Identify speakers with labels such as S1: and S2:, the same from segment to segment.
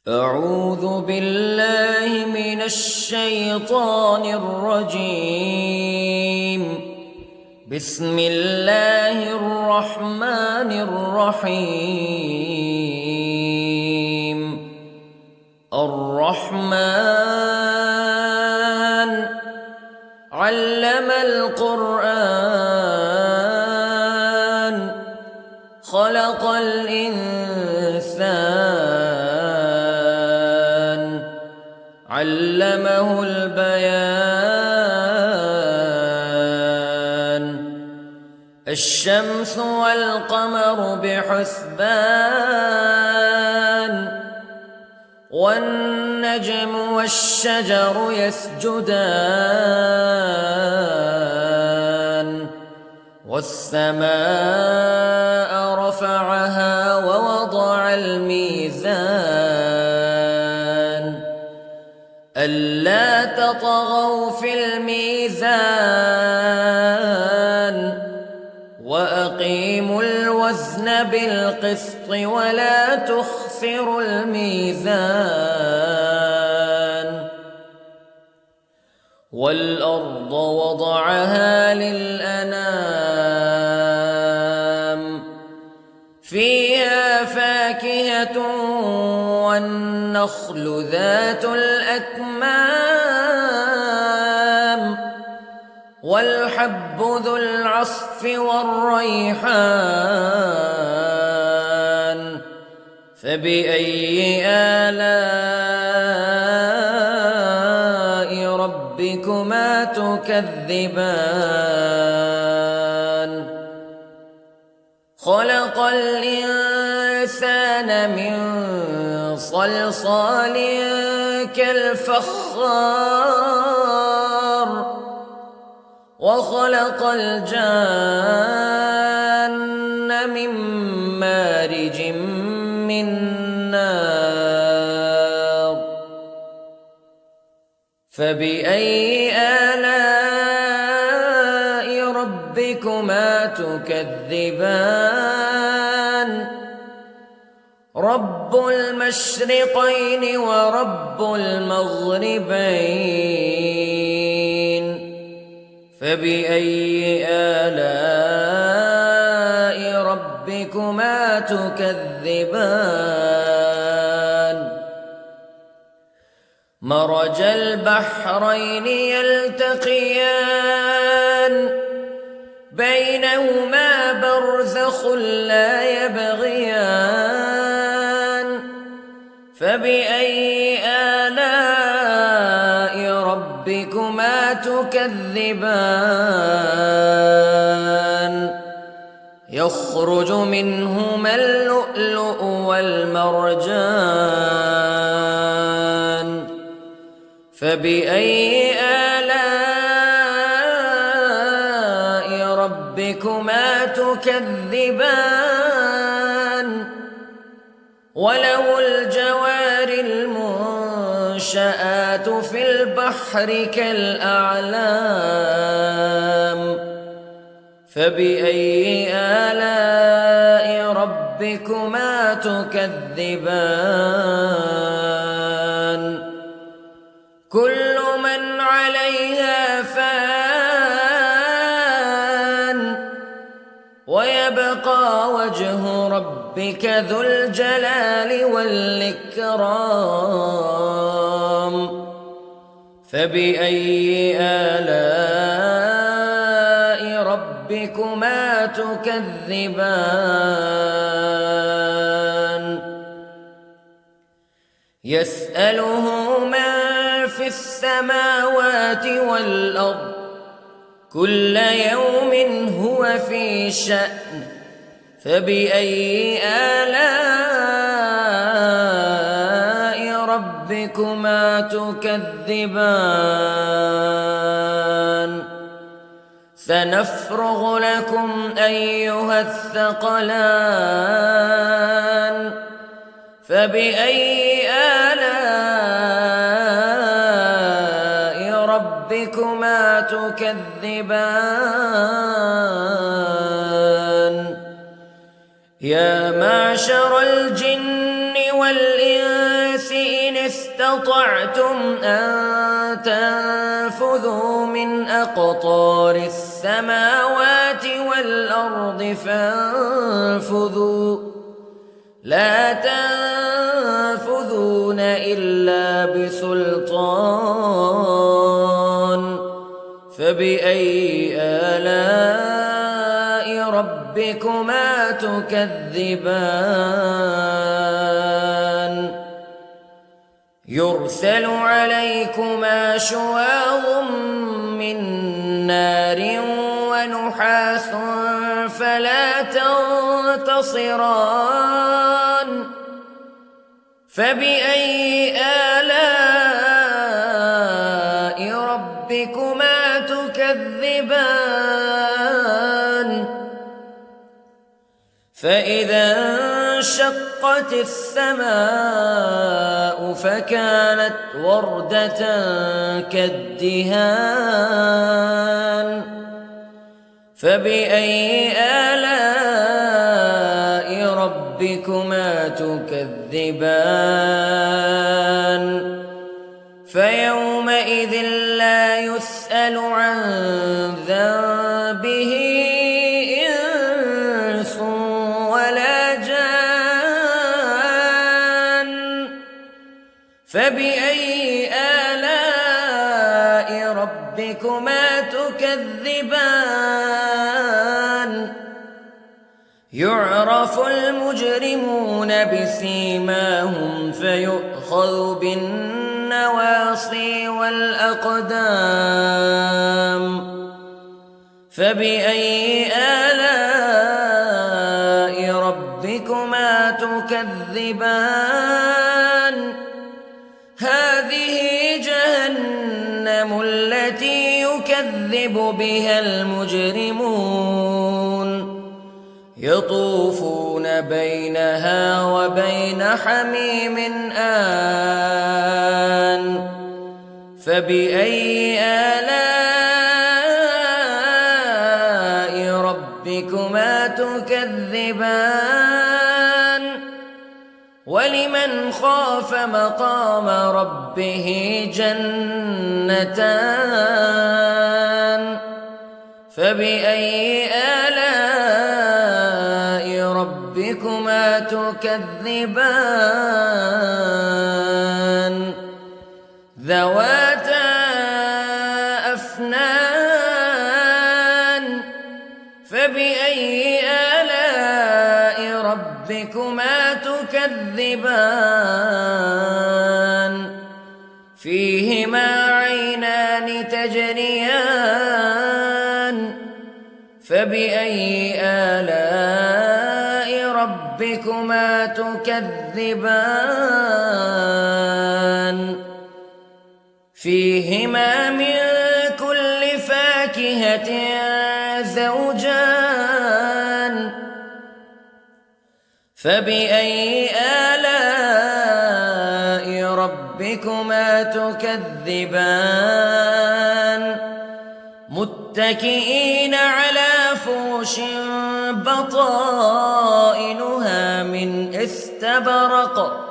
S1: أعوذ بالله من الشيطان الرجيم. بسم الله الرحمن الرحيم. الرحمن علم القرآن خلق الإنسان علمه البيان. الشمس والقمر بحسبان والنجم والشجر يسجدان والسماء رفعها ووضع الميزان ألا تطغوا في الميزان وأقيموا الوزن بالقسط ولا تخسروا الميزان. والأرض وضعها للأنام فيها فاكهة والنخل ذات الأكمام والحب ذو العصف والريحان فبأي آلاء ربكما تكذبان. خلق الإنسان من صلصال كالفخار وخلق الجان من مارج من نار فبأي آلاء ربكما تكذبان. رب المشرقين ورب المغربين فبأي آلاء ربكما تكذبان. مرج البحرين يلتقيان بينهما برزخ لا يبغيان فبأي آلاء ربكما تكذبان. يخرج منهما اللؤلؤ والمرجان فبأي آلاء ربكما تكذبان. وله الجوار المنشآت في البحر كالأعلام فبأي آلاء ربكما تكذبان. كل من عليها فان ويبقى وجه ربك ذو الجلال والإكرام فبأي آلاء ربكما تكذبان. يسأله من في السماوات والأرض كل يوم هو في شأن فبأي آلاء ربكما تكذبان. سنفرغ لكم أيها الثقلان فبأي آلاء ربكما تكذبان. يا معشر الجن والإنس استطعتم أن تنفذوا من أقطار السماوات والأرض فانفذوا لا تنفذون إلا بسلطان فبأي آلاء ربكما تكذبان يرسل عليكما شواظ من نار ونحاس فلا تنتصران فبأي آلاء ربكما تكذبان فإذا انشقت السماء فكانت وردة كالدهان فبأي آلاء ربكما تكذبان فيومئذ لا يسأل عن ذنبه إنس ولا جان فبأي آلاء ربكما تكذبان يعرف المجرمون بسيماهم فيؤخذ بالنواصي والأقدام فبأي آلاء ربكما تكذبان هذه جهنم التي يكذب بها المجرمون يطوفون بينها وبين حميم آن فبأي آلاء ربكما تكذبان ولمن خاف مقام ربه جنتان فبأي آلاء ربكما تكذبان ذواتا أفنان فبأي آلاء ربكما تكذبان فيهما عينان تجريان فبأي آلاء ربكما تكذبان فيهما من كل فاكهة زوجان فبأي آلاء ربكما تكذبان متكئين على فرش بطائنها من استبرق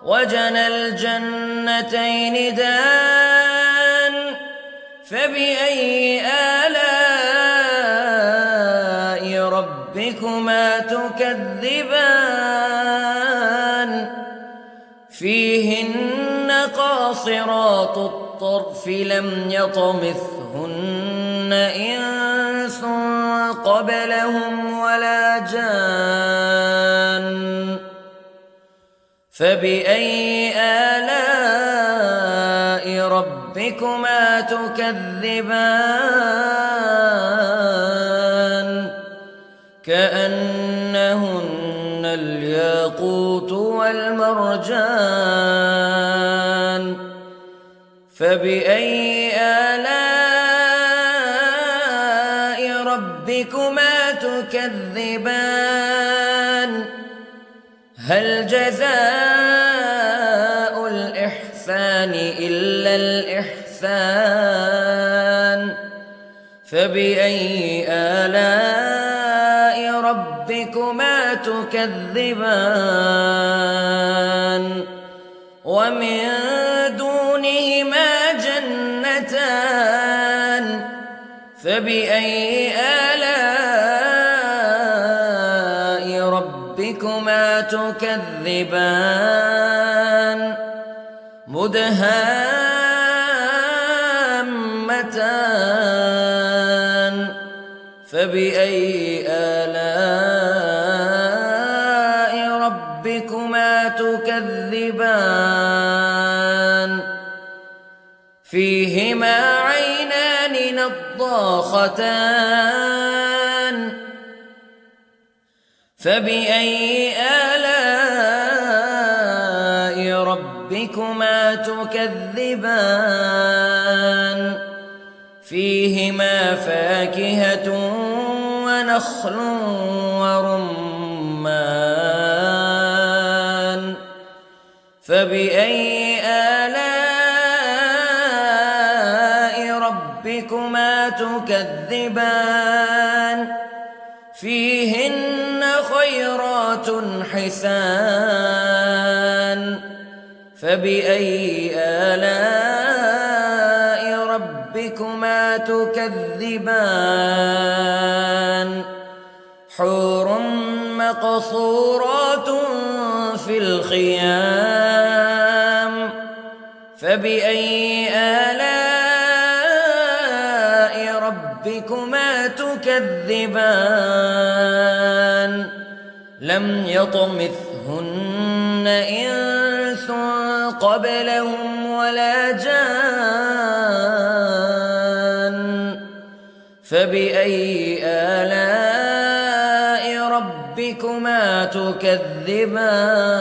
S1: وجنى الجنتين دان فبأي آلاء ربكما تكذبان فيهن قاصرات الطرف لم يطمثهن إنس قبلهم ولا جان فبأي آلاء ربكما تكذبان كأنهن الياقوت والمرجان فبأي آلاء ربكما تكذبان هل جزاء الإحسان إلا الإحسان فبأي آلاء ربكما تكذبان ومن دونهما جنتان فبأي آلاء ربكما تكذبان مدهامتان فبأي آلاء ربكما تكذبان فيهما عينان نضاختان فبأي آلاء ربكما تكذبان فيهما فاكهة ونخل ورمان فبأي آلاء ربكما تكذبان فيهن خيرات حسان فبأي آلاء ربكما تكذبان حور مقصورات في الخيام فبأي آلاء ربكما تكذبان لم يطمثهن إنس قبلهم ولا جان فبأي آلاء ربكما تكذبان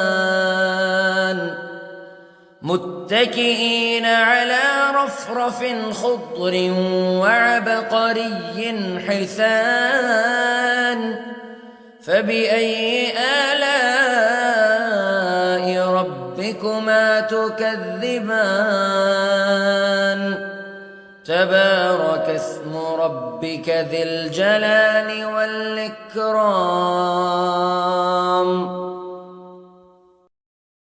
S1: متكئين على رفرف خضر وعبقري حسان فبأي آلاء ربكما تكذبان تبارك اسم ربك ذي الجلال والإكرام